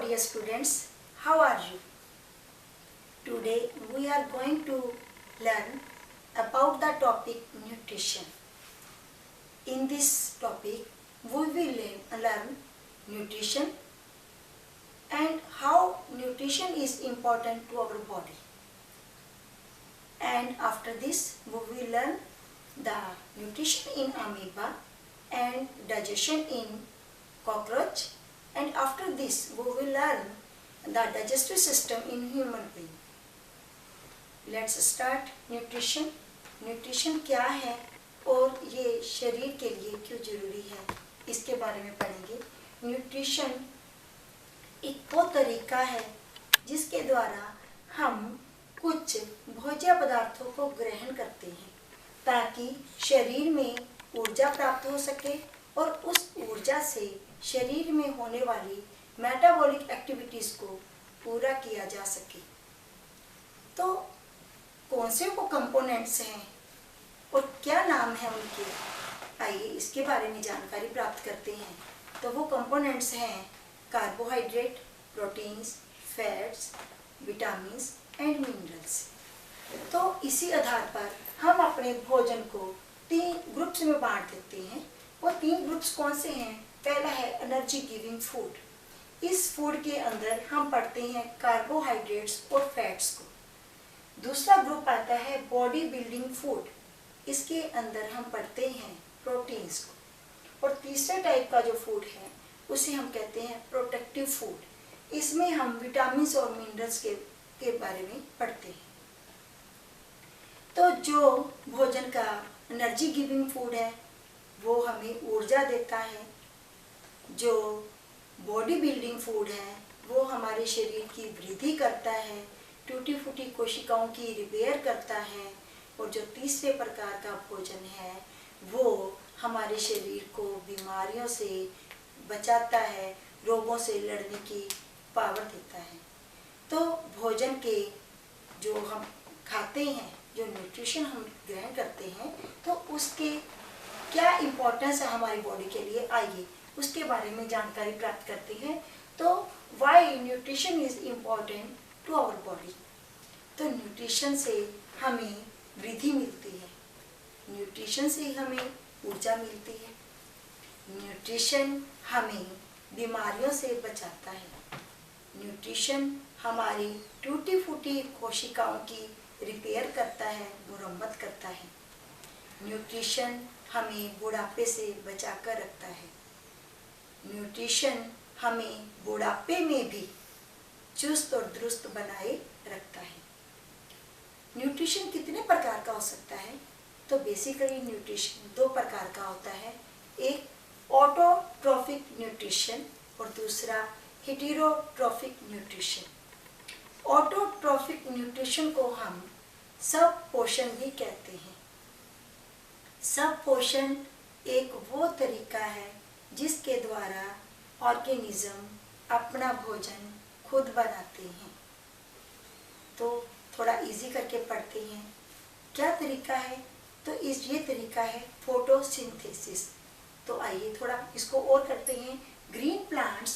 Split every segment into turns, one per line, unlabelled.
dear students, how are you? Today we are going to learn about the topic nutrition. In this topic we will learn nutrition and how nutrition is important to our body. And after this we will learn the nutrition in amoeba and digestion in cockroach, and after this we will learn the digestive system in human being. Let's start nutrition. nutrition क्या है और ये शरीर के लिए क्यों जरूरी है, इसके बारे में पढ़ेंगे. न्यूट्रिशन एक वो तरीका है जिसके द्वारा हम कुछ भोज्य पदार्थों को ग्रहण करते हैं ताकि शरीर में ऊर्जा प्राप्त हो सके और उस ऊर्जा से शरीर में होने वाली मेटाबॉलिक एक्टिविटीज को पूरा किया जा सके. तो कौन से वो कंपोनेंट्स हैं और क्या नाम है उनके, आइए इसके बारे में जानकारी प्राप्त करते हैं. तो वो कंपोनेंट्स हैं carbohydrate, proteins, fats, vitamins and minerals. तो इसी आधार पर हम अपने भोजन को 3 ग्रुप्स में बांट देते हैं. वो 3 ग्रुप्स कौन से हैं? पहला है एनर्जी गिविंग फूड. इस फूड के अंदर हम पढ़ते हैं कार्बोहाइड्रेट्स और फैट्स को. दूसरा ग्रुप आता है बॉडी बिल्डिंग फूड. इसके अंदर हम पढ़ते हैं प्रोटीन्स को. और तीसरे टाइप का जो फूड है उसे हम कहते हैं प्रोटेक्टिव फूड. इसमें हम विटामिन्स और मिनरल्स के बारे में पढ़ते हैं. तो जो भोजन का एनर्जी गिविंग फूड है वो हमें ऊर्जा देता है. जो बॉडी बिल्डिंग फूड है वो हमारे शरीर की वृद्धि करता है, टूटी फूटी कोशिकाओं की रिपेयर करता है. और जो तीसरे प्रकार का भोजन है वो हमारे शरीर को बीमारियों से बचाता है, रोगों से लड़ने की पावर देता है. तो भोजन के जो हम खाते हैं, जो न्यूट्रिशन हम ग्रहण करते हैं, तो उसके क्या इम्पोर्टेंस है हमारी बॉडी के लिए, आइए उसके बारे में जानकारी प्राप्त करते हैं. तो why nutrition is important to our body. तो न्यूट्रिशन से हमें वृद्धि मिलती है, न्यूट्रिशन से हमें ऊर्जा मिलती है, न्यूट्रिशन हमें बीमारियों से बचाता है, न्यूट्रिशन हमारी टूटी फूटी कोशिकाओं की रिपेयर करता है, मुरम्मत करता है, न्यूट्रिशन हमें बुढ़ापे से बचाकर रखता है, न्यूट्रिशन हमें बुढ़ापे में भी चुस्त और दुरुस्त बनाए रखता है. न्यूट्रिशन कितने प्रकार का हो सकता है? तो बेसिकली न्यूट्रिशन 2 प्रकार का होता है. एक ऑटोट्रॉफिक न्यूट्रिशन और दूसरा हेटेरोट्रॉफिक न्यूट्रिशन. ऑटोट्रॉफिक न्यूट्रिशन को हम सब पोषण भी कहते हैं. सब पोषण एक वो तरीका है जिसके द्वारा ऑर्गेनिज्म अपना भोजन खुद बनाते हैं. तो थोड़ा इजी करके पढ़ते हैं. क्या तरीका है? तो ये तरीका है फोटोसिंथेसिस. तो आइए थोड़ा इसको और करते हैं. ग्रीन प्लांट्स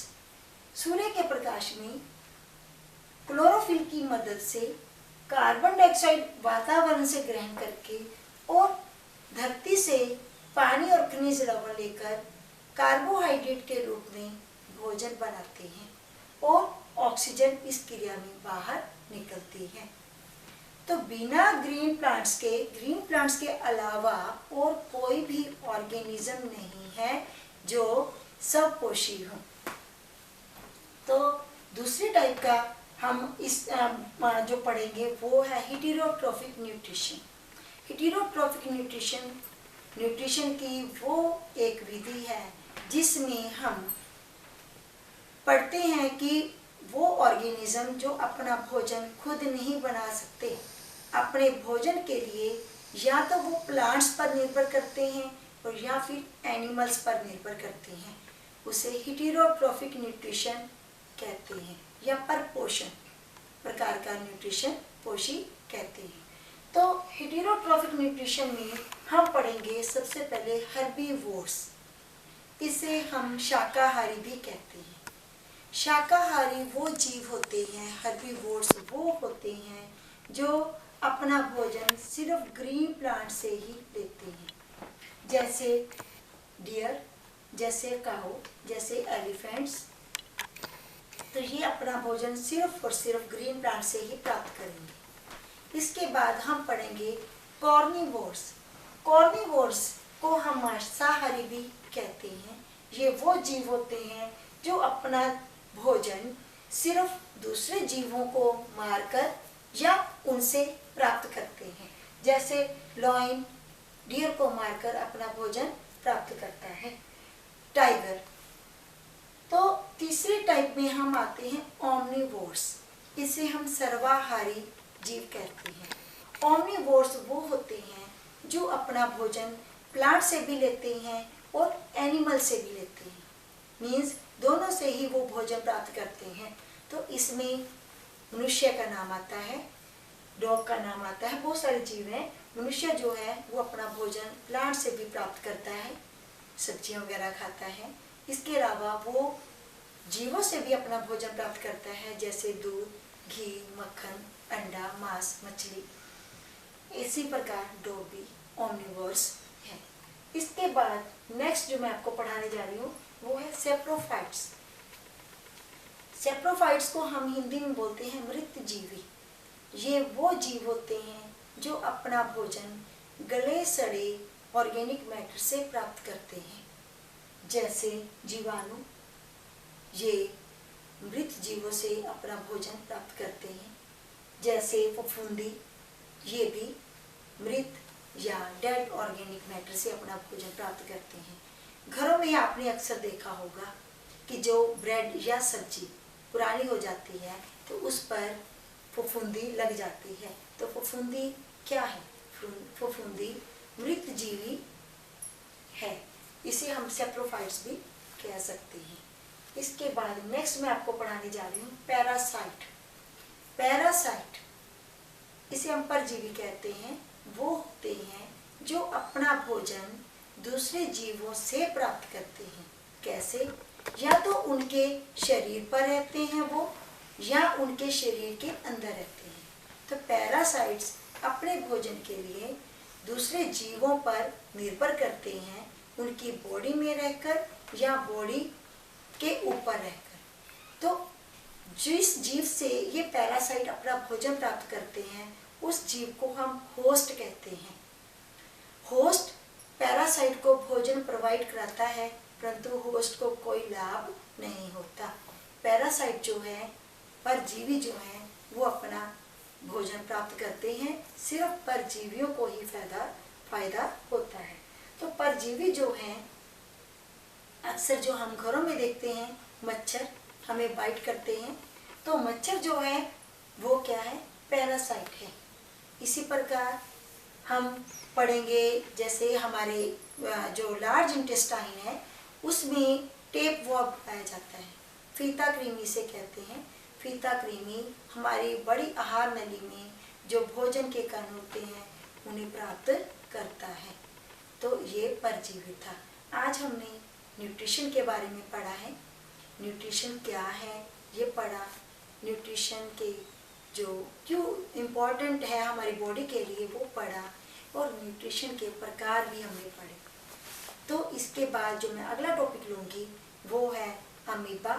सूर्य के प्रकाश में क्लोरोफिल की मदद से कार्बन डाइऑक्साइड वातावरण से ग्रहण करके और धरती से पानी और खनिज लवण लेकर कार्बोहाइड्रेट के रूप में भोजन बनाते हैं और ऑक्सीजन इस क्रिया में बाहर निकलती है. तो बिना ग्रीन प्लांट्स के अलावा और कोई भी ऑर्गेनिज्म नहीं है जो सबपोषी हो. तो दूसरी टाइप का हम इस जो पढ़ेंगे वो है हेटेरोट्रॉफिक न्यूट्रिशन. हेटेरोट्रॉफिक न्यूट्रिशन की वो एक विधि है जिसमें हम पढ़ते हैं कि वो ऑर्गेनिज्म जो अपना भोजन खुद नहीं बना सकते, अपने भोजन के लिए या तो वो प्लांट्स पर निर्भर करते हैं और या फिर एनिमल्स पर निर्भर करते हैं, उसे हेटेरोट्रॉफिक न्यूट्रिशन कहते हैं या परपोषण प्रकार का न्यूट्रिशन पोषी कहते हैं. तो हेटेरोट्रॉफिक न्यूट्रिशन में हम पढ़ेंगे सबसे पहले हर्बीवोर्स. इसे हम शाकाहारी भी कहते हैं. शाकाहारी वो जीव होते हैं, हर्बीवोर्स वो होते हैं जो अपना भोजन सिर्फ ग्रीन प्लांट से ही लेते हैं, जैसे डियर, जैसे काऊ, जैसे एलिफेंट्स। तो ये अपना भोजन सिर्फ और सिर्फ ग्रीन प्लांट से ही प्राप्त करेंगे। इसके बाद हम पढ़ेंगे कॉर्निवोर्स। कॉर्निवोर्स को हम मांसाहारी भी कहते हैं। ये वो जीव होते हैं जो अपना भोजन सिर्फ दूसरे जीवों को मारकर या उनसे प्राप्त करते हैं, जैसे लॉइन डियर को मारकर अपना भोजन प्राप्त करता है। टाइगर। तो तीसरे टाइप में हम आते हैं ओमनिवोर्स। इसे हम सर्वाहारी जीव कहते हैं। ओमनिवोर्स वो होते हैं जो अपना भोजन प्लांट से भी लेते हैं और एनिमल से भी लेते हैं, मीन्स दोनों से ही वो भोजन प्राप्त करते हैं। तो इसमें मनुष्य का नाम आता है, डॉग का नाम आता है, बहुत सारे जीव हैं। मनुष्य जो है वो अपना भोजन प्लांट से भी प्राप्त करता है, सब्जियां वगैरह खाता है। इसके अलावा वो जीवों से भी अपना भोजन प्राप्त करता है, जैसे दूध, घी, मक्खन, अंडा, मांस, मछली। इसी प्रकार डॉग भी ओमनिवोर्स है। इसके बाद नेक्स्ट जो मैं आपको पढ़ाने जा रही हूँ वो है सेप्रोफाइट्स। सेप्रोफाइट्स को हम हिंदी में बोलते हैं मृत जीवी। ये वो जीव होते हैं जो अपना भोजन गले सड़े ऑर्गेनिक मैटर से प्राप्त करते हैं, जैसे जीवाणु। ये मृत जीवों से अपना भोजन प्राप्त करते हैं, जैसे फफूंदी। ये भी मृत या डेड ऑर्गेनिक मैटर से अपना भोजन प्राप्त करते हैं। घरों में आपने अक्सर देखा होगा कि जो ब्रेड या सब्जी पुरानी हो जाती है तो उस पर फफूंदी लग जाती है। तो फफूंदी क्या है? फफूंदी मृत जीवी है, इसे हम सेप्रोफाइट्स भी कह सकते हैं। इसके बाद नेक्स्ट मैं आपको पढ़ाने जा रही हूँ पैरासाइट। पैरासाइट इसे हम परजीवी कहते हैं। वो होते हैं जो अपना भोजन दूसरे जीवों से प्राप्त करते हैं। कैसे? या तो उनके शरीर पर रहते हैं वो, या उनके शरीर के अंदर रहते हैं। तो पैरासाइट्स अपने भोजन के लिए दूसरे जीवों पर निर्भर करते हैं, उनकी बॉडी में रहकर या बॉडी के ऊपर रहकर। तो जिस जीव से ये पैरासाइट अपना भोजन प्राप्त करते हैं उस जीव को हम होस्ट कहते हैं। होस्ट पैरासाइट को भोजन प्रोवाइड कराता है, परंतु होस्ट को कोई लाभ नहीं होता। पैरासाइट जो है, परजीवी जो है, वो अपना भोजन प्राप्त करते हैं, सिर्फ परजीवियों को ही फायदा होता है। तो परजीवी जो हैं, अक्सर जो हम घरों में देखते हैं, मच्छर हमें बाइट करते हैं, तो मच्छर जो है वो क्या है? पैरासाइट है। इसी प्रकार हम पढ़ेंगे, जैसे हमारे जो लार्ज इंटेस्टाइन है उसमें टेप वॉर्म पाया जाता है, फीता कृमि से कहते हैं। फीता कृमि हमारी बड़ी आहार नली में जो भोजन के कण होते हैं उन्हें प्राप्त करता है। तो ये परजीवी था। आज हमने न्यूट्रिशन के बारे में पढ़ा है। न्यूट्रिशन क्या है ये पढ़ा, न्यूट्रिशन के जो क्यों इम्पोर्टेंट है हमारी बॉडी के लिए वो पढ़ा, और न्यूट्रिशन के प्रकार भी हमने पढ़े। तो इसके बाद जो मैं अगला टॉपिक लूँगी वो है अमीबा